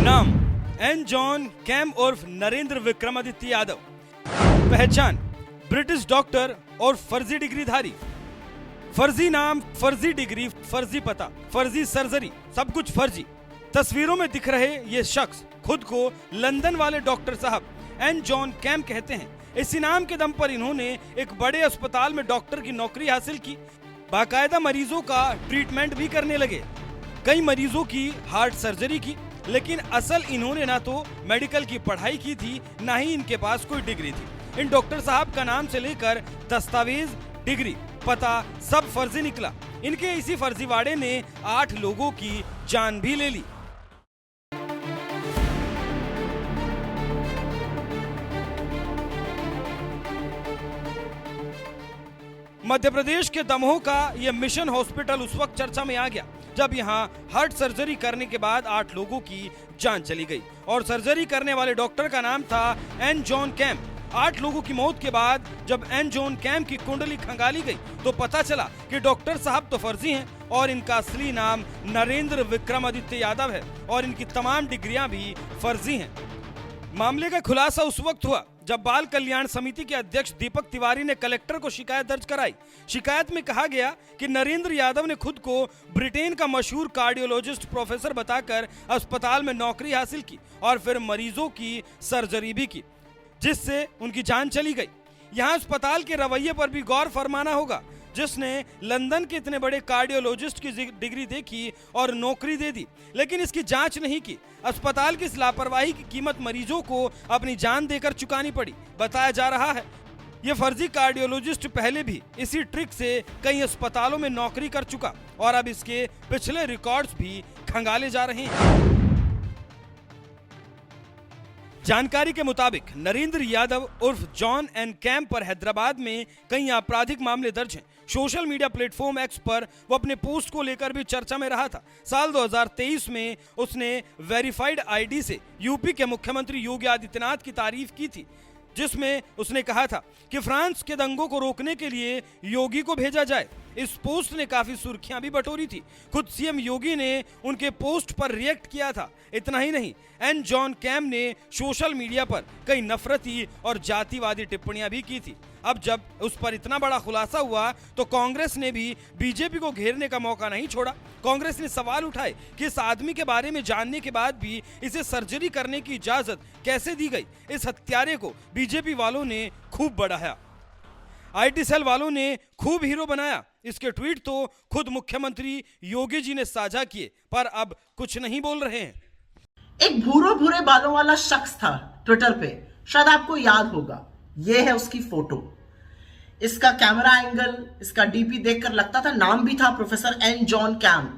नाम N John cam उर्फ नरेंद्र विक्रमादित्य यादव। पहचान ब्रिटिश डॉक्टर और फर्जी डिग्रीधारी। फर्जी नाम, फर्जी डिग्री, फर्जी पता, फर्जी सर्जरी, सब कुछ फर्जी। तस्वीरों में दिख रहे ये शख्स खुद को लंदन वाले डॉक्टर साहब एन जॉन कैम कहते हैं। इसी नाम के दम पर इन्होंने एक बड़े अस्पताल में डॉक्टर की नौकरी हासिल की। बाकायदा मरीजों का ट्रीटमेंट भी करने लगे। कई मरीजों की हार्ट सर्जरी की। लेकिन असल इन्होंने ना तो मेडिकल की पढ़ाई की थी, ना ही इनके पास कोई डिग्री थी। इन डॉक्टर साहब का नाम से लेकर दस्तावेज, डिग्री, पता सब फर्जी निकला। इनके इसी फर्जीवाड़े ने 8 लोगों की जान भी ले ली। मध्य प्रदेश के दमोह का यह मिशन हॉस्पिटल उस वक्त चर्चा में आ गया जब यहां हार्ट सर्जरी करने के बाद 8 लोगों की जान चली गई और सर्जरी करने वाले डॉक्टर का नाम था एन जॉन कैम। 8 लोगों की मौत के बाद जब एन जॉन कैम की कुंडली खंगाली गई तो पता चला कि डॉक्टर साहब तो फर्जी हैं और इनका असली नाम नरेंद्र विक्रमादित्य यादव है और इनकी तमाम डिग्रियां भी फर्जी हैं। मामले का खुलासा उस वक्त हुआ जब बाल कल्याण समिति के अध्यक्ष दीपक तिवारी ने कलेक्टर को शिकायत दर्ज कराई। शिकायत में कहा गया कि नरेंद्र यादव ने खुद को ब्रिटेन का मशहूर कार्डियोलॉजिस्ट प्रोफेसर बताकर अस्पताल में नौकरी हासिल की और फिर मरीजों की सर्जरी भी की, जिससे उनकी जान चली गई। यहाँ अस्पताल के रवैये पर भी गौर फरमाना होगा, जिसने लंदन के इतने बड़े कार्डियोलॉजिस्ट की डिग्री देखी और नौकरी दे दी, लेकिन इसकी जांच नहीं की। अस्पताल की इस लापरवाही की कीमत मरीजों को अपनी जान देकर चुकानी पड़ी। बताया जा रहा है ये फर्जी कार्डियोलॉजिस्ट पहले भी इसी ट्रिक से कई अस्पतालों में नौकरी कर चुका और अब इसके पिछले रिकॉर्ड्स भी खंगाले जा रहे हैं। जानकारी के मुताबिक नरेंद्र यादव उर्फ जॉन एन कैम पर हैदराबाद में कई आपराधिक मामले दर्ज हैं। सोशल मीडिया प्लेटफॉर्म एक्स पर वो अपने पोस्ट को लेकर भी चर्चा में रहा था। साल 2023 में उसने वेरीफाइड आईडी से यूपी के मुख्यमंत्री योगी आदित्यनाथ की तारीफ की थी, जिसमें उसने कहा था कि फ्रांस के दंगों को रोकने के लिए योगी को भेजा जाए। इस पोस्ट ने काफी सुर्खियां भी बटोरी थी। खुद सीएम योगी ने उनके पोस्ट पर रिएक्ट किया था। इतना ही नहीं, एन जॉन कैम ने सोशल मीडिया पर कई नफरती और जातिवादी टिप्पणियां भी की थी। अब जब उस पर इतना बड़ा खुलासा हुआ तो कांग्रेस ने भी बीजेपी को घेरने का मौका नहीं छोड़ा। कांग्रेस ने सवाल उठाए कि इस आदमी के बारे में जानने के बाद भी इसे सर्जरी करने की इजाजत कैसे दी गई। इस हत्यारे को बीजेपी वालों ने खूब बढ़ाया, आईटी सेल वालों ने खूब हीरो बनाया। इसके ट्वीट तो खुद मुख्यमंत्री योगी जी ने साझा किए, पर अब कुछ नहीं बोल रहे हैं। एक भूरे बालों वाला शख्स था ट्विटर पे, शायद आपको याद होगा। ये है उसकी फोटो। इसका कैमरा एंगल, इसका डीपी देखकर लगता था, नाम भी था प्रोफेसर एन जॉन कैम।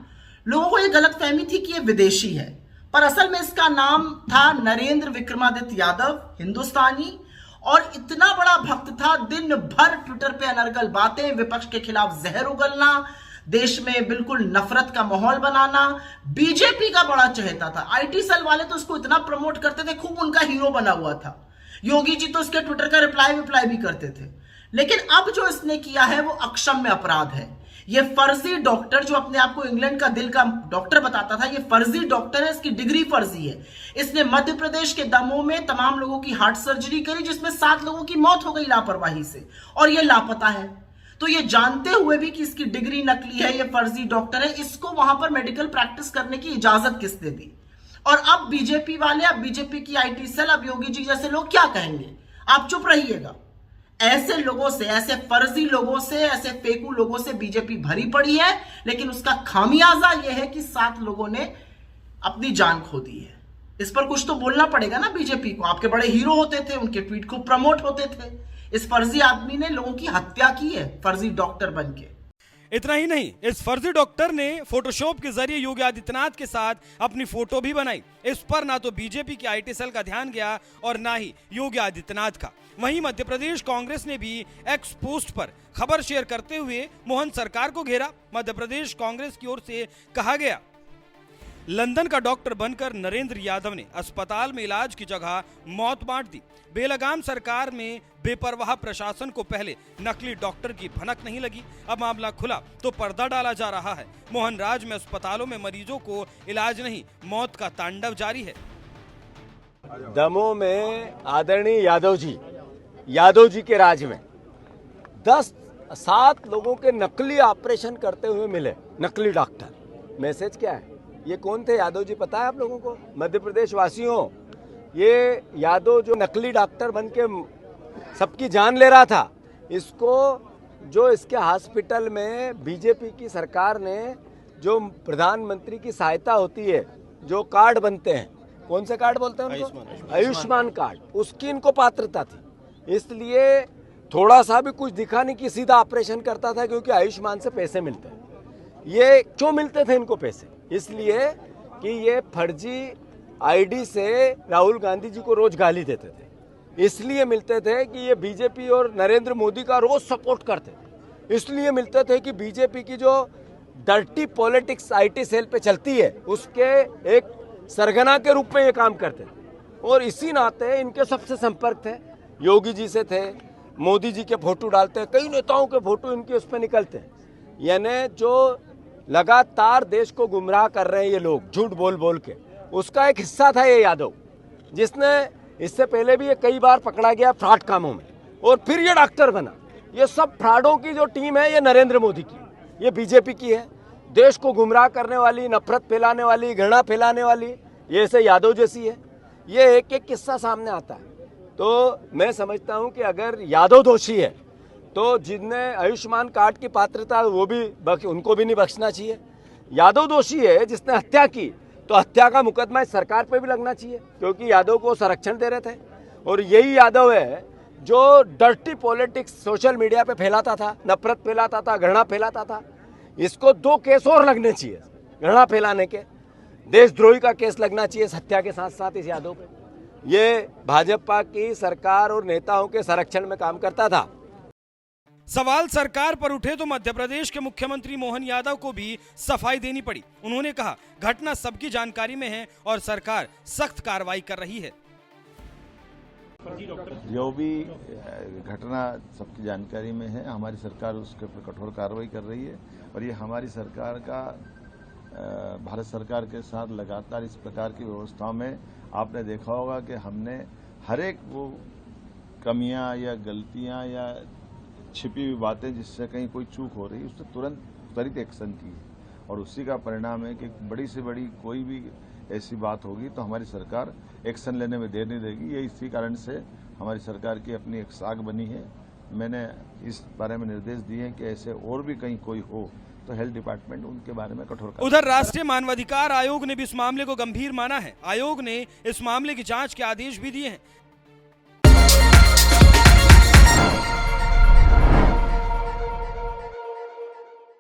लोगों को यह गलतफहमी थी कि यह विदेशी है, पर असल में इसका नाम था नरेंद्र विक्रमादित्य यादव, हिंदुस्तानी। और इतना बड़ा भक्त था, दिन भर ट्विटर पे अनर्गल बातें, विपक्ष के खिलाफ जहर उगलना, देश में बिल्कुल नफरत का माहौल बनाना। बीजेपी का बड़ा चहेता था। आईटी सेल वाले तो उसको इतना प्रमोट करते थे, खूब उनका हीरो बना हुआ था। योगी जी तो उसके ट्विटर का रिप्लाई भी करते थे। लेकिन अब जो इसने किया है वो अक्षम्य अपराध है। ये फर्जी डॉक्टर, जो अपने आप को इंग्लैंड का दिल का डॉक्टर बताता था, ये फर्जी डॉक्टर है। इसकी डिग्री फर्जी है। इसने मध्य प्रदेश के दमोह में तमाम लोगों की हार्ट सर्जरी करी, जिसमें 7 लोगों की मौत हो गई लापरवाही से, और ये लापता है। तो ये जानते हुए भी कि इसकी डिग्री नकली है, ये फर्जी डॉक्टर है, इसको वहां पर मेडिकल प्रैक्टिस करने की इजाजत किसने दी? और अब बीजेपी वाले, अब बीजेपी की आईटी सेल, अब योगी जी जैसे लोग क्या कहेंगे? आप चुप रहिएगा। ऐसे लोगों से, ऐसे फर्जी लोगों से, ऐसे फेकू लोगों से बीजेपी भरी पड़ी है। लेकिन उसका खामियाजा यह है कि 7 लोगों ने अपनी जान खो दी है। इस पर कुछ तो बोलना पड़ेगा ना बीजेपी को। आपके बड़े हीरो होते थे, उनके ट्वीट खूब प्रमोट होते थे। इस फर्जी आदमी ने लोगों की हत्या की है, फर्जी डॉक्टर बनके। इतना ही नहीं, इस फर्जी डॉक्टर ने फोटोशॉप के जरिए योगी आदित्यनाथ के साथ अपनी फोटो भी बनाई। इस पर ना तो बीजेपी की आईटी सेल का ध्यान गया और ना ही योगी आदित्यनाथ का। वहीं मध्य प्रदेश कांग्रेस ने भी एक्स पोस्ट पर खबर शेयर करते हुए मोहन सरकार को घेरा। मध्य प्रदेश कांग्रेस की ओर से कहा गया, लंदन का डॉक्टर बनकर नरेंद्र यादव ने अस्पताल में इलाज की जगह मौत बांट दी। बेलगाम सरकार में बेपरवाह प्रशासन को पहले नकली डॉक्टर की भनक नहीं लगी। अब मामला खुला तो पर्दा डाला जा रहा है। मोहन राज में अस्पतालों में मरीजों को इलाज नहीं, मौत का तांडव जारी है। दमोह में आदरणीय यादव जी के राज में 7 लोगों के नकली ऑपरेशन करते हुए मिले, नकली डॉक्टर। मैसेज क्या है? ये कौन थे यादव जी, पता है आप लोगों को? मध्य प्रदेश वासियों, ये यादव जो नकली डॉक्टर बन के सबकी जान ले रहा था, इसको जो इसके हॉस्पिटल में बीजेपी की सरकार ने जो प्रधानमंत्री की सहायता होती है, जो कार्ड बनते हैं, कौन से कार्ड बोलते हैं उनको? आयुष्मान कार्ड, उसकी इनको पात्रता थी। इसलिए थोड़ा सा भी कुछ दिखा नहीं कि सीधा ऑपरेशन करता था, क्योंकि आयुष्मान से पैसे मिलते हैं। ये क्यों मिलते थे इनको पैसे? इसलिए कि ये फर्जी आईडी से राहुल गांधी जी को रोज गाली देते थे, इसलिए मिलते थे कि ये बीजेपी और नरेंद्र मोदी का रोज सपोर्ट करते थे, इसलिए मिलते थे कि बीजेपी की जो डर्टी पॉलिटिक्स आईटी सेल पे चलती है, उसके एक सरगना के रूप में ये काम करते थे। और इसी नाते इनके सबसे संपर्क थे, योगी जी से थे, मोदी जी के फोटो डालते हैं, कई नेताओं के फोटो इनके उस पर निकलते हैं। यानी जो लगातार देश को गुमराह कर रहे हैं ये लोग, झूठ बोल बोल के, उसका एक हिस्सा था ये यादव, जिसने इससे पहले भी ये कई बार पकड़ा गया फ्रॉड कामों में, और फिर ये डॉक्टर बना। ये सब फ्रॉडों की जो टीम है, ये नरेंद्र मोदी की, ये बीजेपी की है। देश को गुमराह करने वाली, नफरत फैलाने वाली, घृणा फैलाने वाली, ये ऐसे यादव जैसी है। ये एक एक किस्सा सामने आता है। तो मैं समझता हूं कि अगर यादव दोषी है, तो जिनने आयुष्मान कार्ड की पात्रता, वो भी उनको भी नहीं बख्शना चाहिए। यादव दोषी है जिसने हत्या की, तो हत्या का मुकदमा इस सरकार पे भी लगना चाहिए, क्योंकि यादव को संरक्षण दे रहे थे। और यही यादव है जो डर्टी पॉलिटिक्स सोशल मीडिया पे फैलाता था, नफरत फैलाता था, घृणा फैलाता था। इसको 2 केस और लगने चाहिए घृणा फैलाने के, देशद्रोही का केस लगना चाहिए हत्या के साथ साथ इस यादव पे। ये भाजपा की सरकार और नेताओं के संरक्षण में काम करता था। सवाल सरकार पर उठे तो मध्य प्रदेश के मुख्यमंत्री मोहन यादव को भी सफाई देनी पड़ी। उन्होंने कहा, घटना सबकी जानकारी में है और सरकार सख्त कार्रवाई कर रही है। जो भी घटना सबकी जानकारी में है, हमारी सरकार उसके ऊपर कठोर कार्रवाई कर रही है। और ये हमारी सरकार का भारत सरकार के साथ लगातार इस प्रकार की व्यवस्थाओं में आपने देखा होगा कि हमने हर एक वो कमियां या गलतियां या छिपी हुई बातें जिससे कहीं कोई चूक हो रही है, उस पर तुरंत त्वरित एक्शन की है। और उसी का परिणाम है कि बड़ी से बड़ी कोई भी ऐसी बात होगी तो हमारी सरकार एक्शन लेने में देर नहीं देगी। ये इसी कारण से हमारी सरकार की अपनी एक साख बनी है। मैंने इस बारे में निर्देश दिए हैं कि ऐसे और भी कहीं कोई हो तो हेल्थ डिपार्टमेंट उनके बारे में कठोर कार्रवाई। उधर राष्ट्रीय मानवाधिकार आयोग ने भी इस मामले को गंभीर माना है। आयोग ने इस मामले की जांच के आदेश भी दिए हैं।